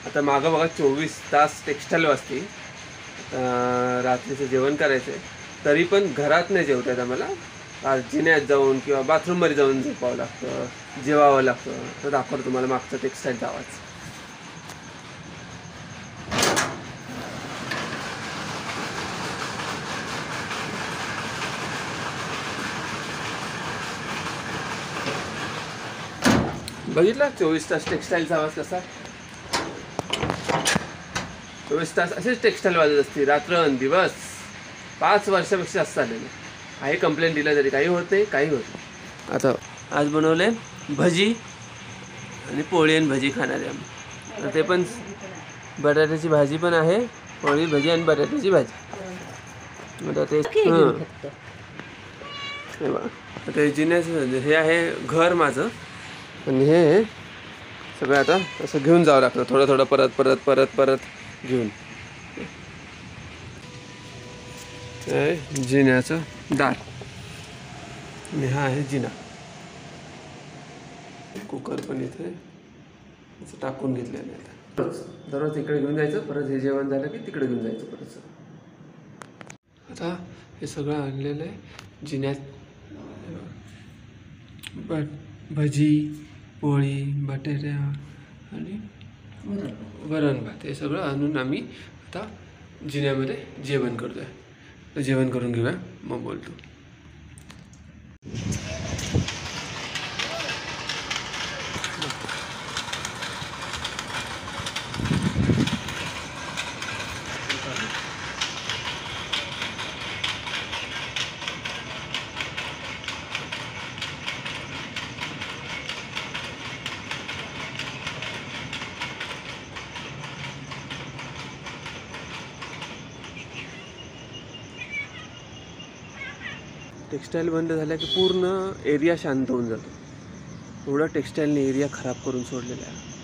आता मागं बघा 24 तास टेक्स्टाईल वाजते. रात्रीचं जेवण करायचं आहे, तरी पण घरात नाही जेवता येत आम्हाला. जिन्यात जाऊन किंवा बाथरूममध्ये जाऊन झोपावं लागतं, जेवावं लागतं. तर दाखवतो तुम्हाला मागचा टेक्स्टाईलचा आवाज. बघितला 24 तास टेक्स्टाईलचा आवाज कसा. 24 तास असेच टेक्स्टाईल वाजत असते, रात्र दिवस. 5 वर्षापेक्षा जास्त झालेलं आहे. कंप्लेंट दिलं तरी काही होत नाही, काही होत नाही. आता आज बनवले भजी आणि पोळी आणि भजी खाणार आहे आम्ही. ते पण बटाट्याची भाजी पण आहे, पोळी भजी आणि बटाट्याची भाजी. आता ते आता जिन्याचं हे आहे घर माझं, आणि हे सगळं आता असं घेऊन जावं लागतं, थोडं थोडं परत परत परत परत घेऊन. जिन्याचं दार आणि हा आहे जिना. कुकर पण इथे असं टाकून घेतलेलं आहे. दररोज इकडे घेऊन जायचं, परत हे जेवण झालं की तिकडे घेऊन जायचं परत. आता हे सगळं आणलेलं आहे जिन्यात. भजी, पोळी, बटाट्या आणि वरण भात हे सगळं आणून आम्ही आता जिन्यामध्ये जेवण करतोय. तर जेवण करून घेऊया, मग बोलतो. टेक्स्टाईल बंद झाल्या की पूर्ण एरिया शांत होऊन जातो. एवढा टेक्स्टाईलने एरिया खराब करून सोडलेला आहे.